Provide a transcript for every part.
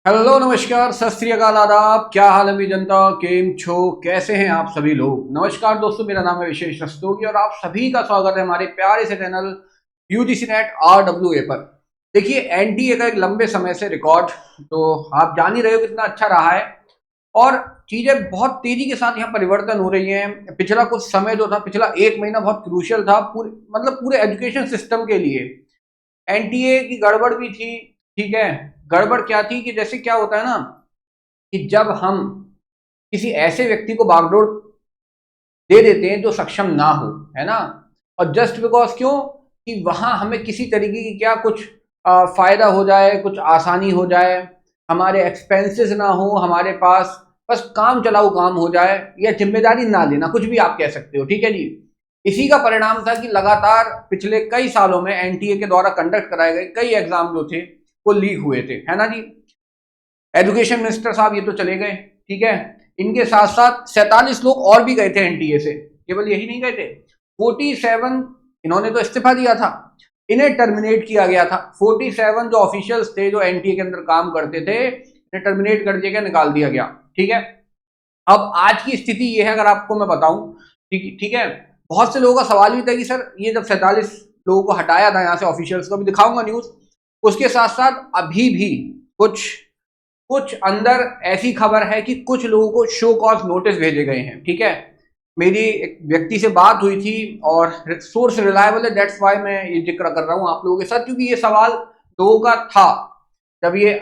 Hello नमस्कार सत श्री अकाल आदाब। क्या हाल है मेरी जनता, केम छो, कैसे हैं आप सभी लोग। नमस्कार दोस्तों, मेरा नाम है विशेष रस्तोगी और आप सभी का स्वागत है हमारे प्यारे से चैनल यूजीसी नेट RWA पर। देखिए, एनटीए का एक लंबे समय से रिकॉर्ड तो आप जान ही रहे हो कितना अच्छा रहा है और चीजें बहुत तेजी के साथ यहाँ परिवर्तन हो रही हैं। पिछला कुछ समय जो था, पिछला एक महीना बहुत क्रूशियल था पूरे एजुकेशन सिस्टम के लिए। एनटीए की गड़बड़ भी थी, ठीक है। गड़बड़ क्या थी कि जैसे क्या होता है ना कि जब हम किसी ऐसे व्यक्ति को बागडोर दे देते हैं जो सक्षम ना हो, है ना, और जस्ट बिकॉज क्यों कि वहां हमें किसी तरीके की क्या कुछ फायदा हो जाए, कुछ आसानी हो जाए, हमारे एक्सपेंसेस ना हो हमारे पास, बस काम चलाऊ काम हो जाए या जिम्मेदारी ना लेना, कुछ भी आप कह सकते हो, ठीक है जी। इसी का परिणाम था कि लगातार पिछले कई सालों में एनटीए के द्वारा कंडक्ट कराए गए कई एग्जाम जो थे वो लीक हुए थे, है ना जी। एजुकेशन मिनिस्टर साहब ये तो चले गए, ठीक है। इनके साथ साथ 47 लोग और भी गए थे एनटीए से, केवल यही नहीं गए थे। 47 इन्होंने तो इस्तीफा दिया था, इन्हें टर्मिनेट किया गया था। 47 जो ऑफिशियल्स थे जो एनटीए के अंदर काम करते थे, इन्हें टर्मिनेट कर दिया गया, निकाल दिया गया, ठीक है। अब आज की स्थिति ये है, अगर आपको मैं बताऊं, ठीक ठीक है। बहुत से लोगों का सवाल भी था कि सर ये जब 47 लोगों को हटाया था यहाँ से, ऑफिशियल्स को भी दिखाऊंगा न्यूज, उसके साथ साथ अभी भी कुछ कुछ अंदर ऐसी खबर है कि कुछ लोगों को शो कॉज नोटिस भेजे गए हैं, ठीक है। मेरी एक व्यक्ति से बात हुई थी और सोर्स रिलायबल है, दैट्स वाई मैं ये जिक्र कर रहा हूं आप लोगों के साथ, क्योंकि ये सवाल लोगों का था जब ये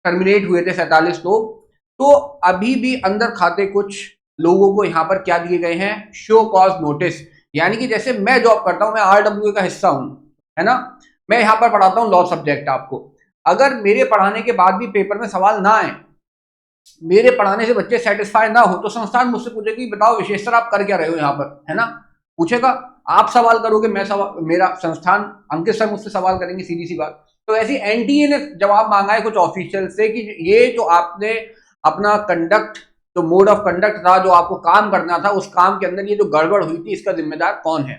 टर्मिनेट हुए थे 47 लोग। तो अभी भी अंदर खाते कुछ लोगों को यहाँ पर क्या दिए गए हैं, शो कॉज नोटिस। यानी कि जैसे मैं जॉब करता हूं, मैं RWA का हिस्सा हूं, है ना। मैं यहाँ पर पढ़ाता हूँ लॉ सब्जेक्ट आपको। अगर मेरे पढ़ाने के बाद भी पेपर में सवाल ना आए, मेरे पढ़ाने से बच्चे सेटिस्फाई ना हो, तो संस्थान मुझसे पूछेगी बताओ विशेष सर आप कर क्या रहे हो यहाँ पर, है ना। पूछेगा, आप सवाल करोगे, मैं सवाल, मेरा संस्थान अंकित सर मुझसे सवाल करेंगे, सीधी सी बात। तो ऐसी एनटीए ने जवाब मांगा है कुछ ऑफिशियल से कि ये जो आपने अपना कंडक्ट, जो मोड ऑफ कंडक्ट था, जो आपको काम करना था, उस काम के अंदर ये जो गड़बड़ हुई थी, इसका जिम्मेदार कौन है।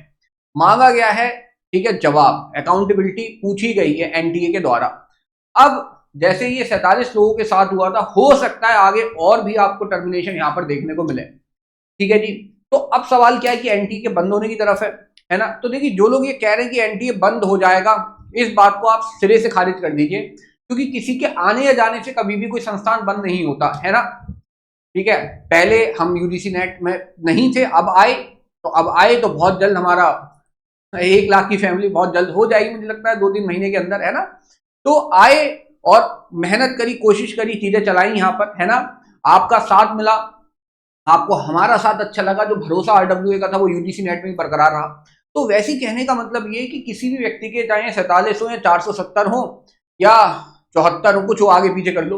मांगा गया है, ठीक है, जवाब, अकाउंटेबिलिटी पूछी गई है एनटीए के द्वारा। अब जैसे ये 47 लोगों के साथ हुआ था, हो सकता है आगे और भी आपको टर्मिनेशन यहां पर देखने को मिले, ठीक है जी। तो अब सवाल क्या है कि एनटीए बंद होने की तरफ है ना। तो देखिए, जो लोग ये कह रहे हैं कि एनटीए बंद हो जाएगा, इस बात को आप सिरे से खारिज कर दीजिए, क्योंकि किसी के आने या जाने से कभी भी कोई संस्थान बंद नहीं होता, है ना, ठीक है। पहले हम यूजीसी नेट में नहीं थे, अब आए, तो अब आए तो बहुत जल्द हमारा 1 लाख की फैमिली बहुत जल्द हो जाएगी, मुझे लगता है 2-3 महीने के अंदर, है ना। तो आए और मेहनत करी, कोशिश करी, चीजें चलाई यहाँ पर, है ना। आपका साथ मिला, आपको हमारा साथ अच्छा लगा, जो भरोसा RWA का था वो यूजीसी नेट में ही बरकरार रहा। तो वैसे ही कहने का मतलब ये कि किसी भी व्यक्ति के चाहे 47 हो या 470 हो या 74 हो, कुछ हो आगे पीछे कर लो,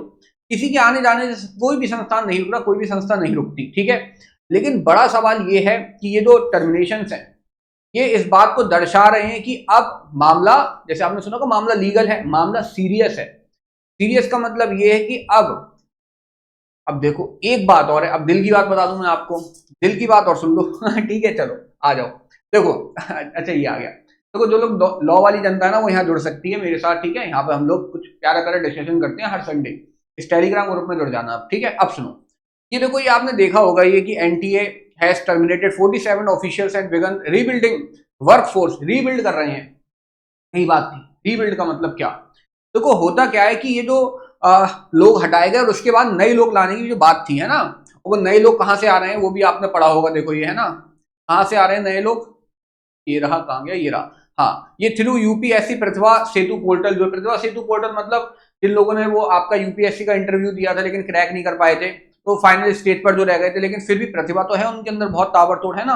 किसी के आने जाने से कोई भी संस्थान नहीं रुक रहा, कोई भी संस्था नहीं रुकती, ठीक है। लेकिन बड़ा सवाल ये है कि ये जो टर्मिनेशन है, ये इस बात को दर्शा रहे हैं कि अब मामला, जैसे आपने सुना, का मामला लीगल है, मामला सीरियस है। सीरियस का मतलब ये है कि अब देखो, एक बात और है, अब दिल की बात बता दूं मैं आपको, दिल की बात और सुन लो ठीक है, चलो आ जाओ। देखो अच्छा ये आ गया। देखो, जो लोग लॉ वाली जनता है ना, वो यहाँ जुड़ सकती है मेरे साथ, ठीक है। यहाँ पे हम लोग कुछ प्यारा प्यारा डिस्कशन करते हैं हर संडे, इस टेलीग्राम ग्रुप में जुड़ जाना आप, ठीक है। अब सुनो, ये देखो, ये आपने देखा होगा ये कि NTA has terminated 47 officials and begin rebuilding workforce. Rebuild कर रहे हैं, यही बात थी। रीबिल्ड का मतलब क्या, देखो होता क्या है कि ये जो लोग हटाए गए और उसके बाद नए लोग लाने की जो बात थी, है ना, वो नए लोग कहाँ से आ रहे हैं वो भी आपने पढ़ा होगा। देखो ये, है ना, कहाँ से आ रहे हैं नए लोग, ये रहा, कहाँ गया, ये रहा, हाँ, ये थ्रू यूपीएससी प्रतिभा सेतु पोर्टल। जो प्रतिभा सेतु पोर्टल मतलब जिन लोगों ने वो आपका यूपीएससी का इंटरव्यू दिया था लेकिन क्रैक नहीं कर पाए थे, तो फाइनल स्टेज पर जो रह गए थे, लेकिन फिर भी प्रतिभा तो है उनके अंदर, बहुत ताबड़तोड़, है ना।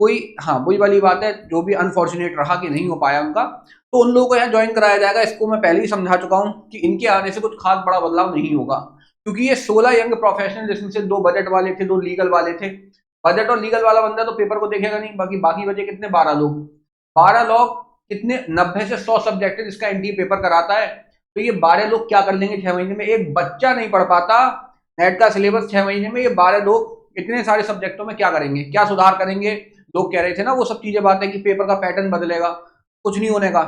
कोई, हाँ, वही वाली बात है, जो भी अनफॉर्चुनेट रहा कि नहीं हो पाया उनका, तो उन लोगों को यहाँ ज्वाइन कराया जाएगा। इसको मैं पहले ही समझा चुका हूँ कि इनके आने से कुछ खास बड़ा बदलाव नहीं होगा, क्योंकि ये 16 यंग प्रोफेशनल, जिसमें से 2 बजट वाले थे, 2 लीगल वाले थे। बजट और लीगल वाला बंदा तो पेपर को देखेगा नहीं, बाकी बाकी बचे कितने, 12 लोग। 12 लोग कितने, 90 से 100 सब्जेक्ट है जिसका एनटीए पेपर कराता है। तो ये 12 लोग क्या कर लेंगे 6 महीने में, एक बच्चा नहीं पढ़ पाता नेट का सिलेबस 6 महीने में, ये 12 लोग इतने सारे सब्जेक्टों में क्या करेंगे, क्या सुधार करेंगे। लोग कह रहे थे ना वो सब चीजें, बातें कि पेपर का पैटर्न बदलेगा, कुछ नहीं होने का।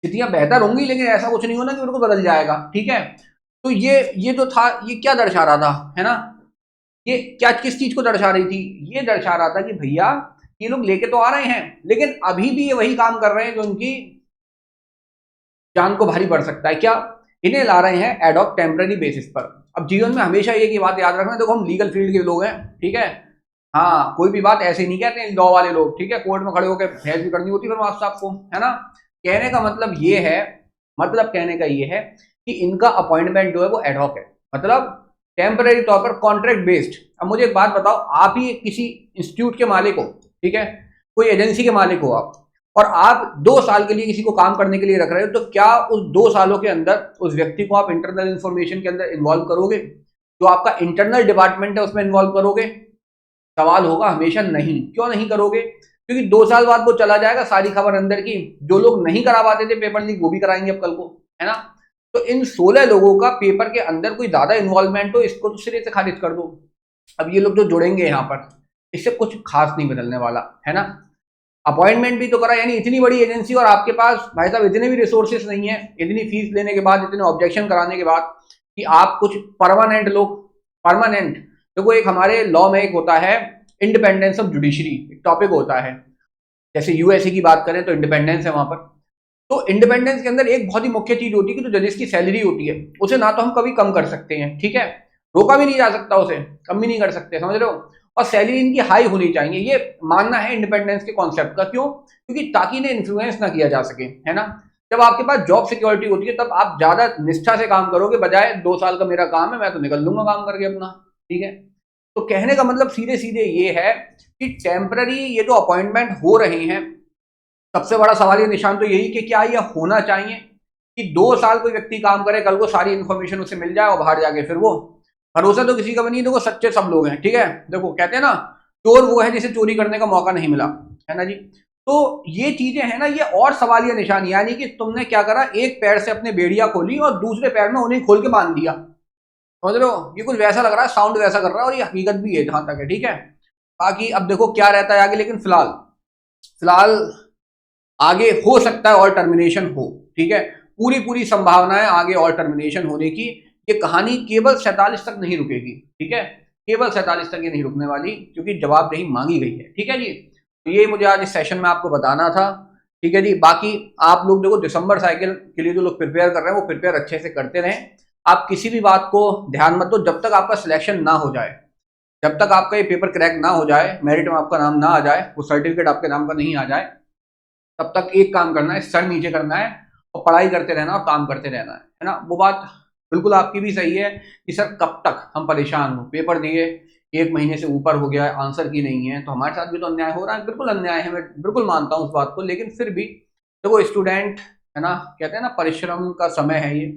स्थितियां बेहतर होंगी लेकिन ऐसा कुछ नहीं होना कि बिल्कुल बदल जाएगा, ठीक है। तो ये जो था ये क्या दर्शा रहा था, है ना, ये क्या किस चीज को दर्शा रही थी, ये दर्शा रहा था कि भैया ये लोग लेके तो आ रहे हैं लेकिन अभी भी ये वही काम कर रहे हैं जो उनकी जान को भारी पड़ सकता है। क्या, इन्हें ला रहे हैं एड ऑफ टेम्पररी बेसिस पर। अब जीवन में हमेशा ये की बात याद रखना, देखो हम लीगल फील्ड के लोग हैं, ठीक है, हाँ कोई भी बात ऐसे नहीं कहते हैं लॉ वाले लोग, ठीक है, कोर्ट में खड़े होकर बहस भी करनी होती है फिर मास्टर साहब को, है ना। कहने का मतलब ये है, मतलब कहने का ये है कि इनका अपॉइंटमेंट जो है वो एडहॉक है, मतलब टेम्पररी तौर पर कॉन्ट्रैक्ट बेस्ड। अब मुझे एक बात बताओ, आप ही किसी इंस्टीट्यूट के मालिक हो, ठीक है, कोई एजेंसी के मालिक हो आप, और आप 2 साल के लिए किसी को काम करने के लिए रख रहे हो, तो क्या उस 2 सालों के अंदर उस व्यक्ति को आप इंटरनल इंफॉर्मेशन के अंदर इन्वॉल्व करोगे? जो आपका इंटरनल डिपार्टमेंट है उसमें इन्वॉल्व करोगे? सवाल होगा हमेशा नहीं। क्यों नहीं करोगे? क्योंकि 2 साल बाद वो चला जाएगा, सारी खबर अंदर की, जो लोग नहीं करा पाते थे पेपर लीक वो भी कराएंगे अब कल को, है ना। तो इन 16 लोगों का पेपर के अंदर कोई ज्यादा इन्वॉल्वमेंट हो, इसको तो सिरे से खारिज कर दो। अब ये लोग जो जुड़ेंगे यहाँ पर, इससे कुछ खास नहीं बदलने वाला, है ना। अपॉइंटमेंट भी तो करा, यानी इतनी बड़ी एजेंसी और आपके पास भाई साहब इतने भी रिसोर्सेस नहीं है, इतनी फीस लेने के बाद, इतने ऑब्जेक्शन कराने के बाद, कि आप कुछ परमानेंट लोग, परमानेंट, देखो एक हमारे लॉ में एक होता है इंडिपेंडेंस ऑफ जुडिशरी, एक टॉपिक होता है, जैसे यूएसए की बात करें तो इंडिपेंडेंस है वहां पर। तो इंडिपेंडेंस के अंदर एक बहुत ही मुख्य चीज होती है कि जो जजेस की सैलरी होती है उसे ना तो हम कभी कम कर सकते हैं, ठीक है, रोका भी नहीं जा सकता, उसे कम भी नहीं कर सकते, समझ रहे हो। और सैलरी इनकी हाई होनी चाहिए, ये मानना है इंडिपेंडेंस के कॉन्सेप्ट का। क्यों? क्योंकि ताकि इन्हें इन्फ्लुएंस ना किया जा सके, है ना। जब आपके पास जॉब सिक्योरिटी होती है तब आप ज्यादा निष्ठा से काम करोगे, बजाय 2 साल का मेरा काम है मैं तो निकल लूंगा काम करके अपना, ठीक है। तो कहने का मतलब सीधे सीधे ये है कि टेम्पररी ये जो अपॉइंटमेंट हो रहे हैं, सबसे बड़ा सवाल ये निशान तो यही कि क्या यह होना चाहिए कि 2 साल कोई व्यक्ति काम करे, कल को सारी इन्फॉर्मेशन उसे मिल जाए और बाहर जाके फिर वो, भरोसा तो किसी का भी नहीं। देखो सच्चे सब लोग हैं, ठीक है, देखो कहते हैं ना, चोर वो है जिसे चोरी करने का मौका नहीं मिला, है ना जी। तो ये चीजें हैं ना, ये और सवालिया निशान, यानी कि तुमने क्या करा, एक पैर से अपने बेड़िया खोली और दूसरे पैर में उन्हें खोल के बांध दिया, समझ लो। ये कुछ वैसा लग रहा है, साउंड वैसा कर रहा है, और ये हकीकत भी है जहां तक है, ठीक है। बाकी अब देखो क्या रहता है आगे, लेकिन फिलहाल फिलहाल आगे हो सकता है और टर्मिनेशन हो, ठीक है, पूरी पूरी संभावना है आगे और टर्मिनेशन होने की। ये कहानी केवल 47 तक नहीं रुकेगी, ठीक है, केवल 47 तक ये नहीं रुकने वाली, क्योंकि जवाबदेही मांगी गई है, ठीक है जी। तो ये मुझे आज इस सेशन में आपको बताना था, ठीक है जी। बाकी आप लोग देखो दिसंबर साइकिल के लिए जो लोग प्रिपेयर कर रहे हैं वो प्रिपेयर अच्छे से करते रहें। आप किसी भी बात को ध्यान मत दो जब तक आपका सिलेक्शन ना हो जाए, जब तक आपका ये पेपर क्रैक ना हो जाए, मेरिट में आपका नाम ना आ जाए, वो सर्टिफिकेट आपके नाम का नहीं आ जाए, तब तक एक काम करना है, सर नीचे करना है और पढ़ाई करते रहना और काम करते रहना है ना। वो बात बिल्कुल आपकी भी सही है कि सर कब तक हम परेशान हो, पेपर दिए 1 महीने से ऊपर हो गया है, आंसर की नहीं है, तो हमारे साथ भी तो अन्याय हो रहा है। बिल्कुल अन्याय है, मैं बिल्कुल मानता हूँ उस बात को, लेकिन फिर भी देखो स्टूडेंट, है ना, कहते हैं ना परिश्रम का समय है ये,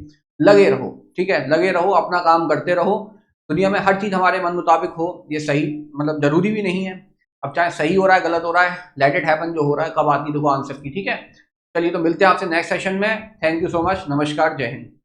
लगे रहो, ठीक है, लगे रहो, अपना काम करते रहो। दुनिया में हर चीज हमारे मन मुताबिक हो ये सही मतलब जरूरी भी नहीं है। अब चाहे सही हो रहा है गलत हो रहा है, लेट इट हैपन, जो हो रहा है कब आती देखो आंसर की, ठीक है। चलिए तो मिलते हैं आपसे नेक्स्ट सेशन में। थैंक यू सो मच, नमस्कार, जय हिंद।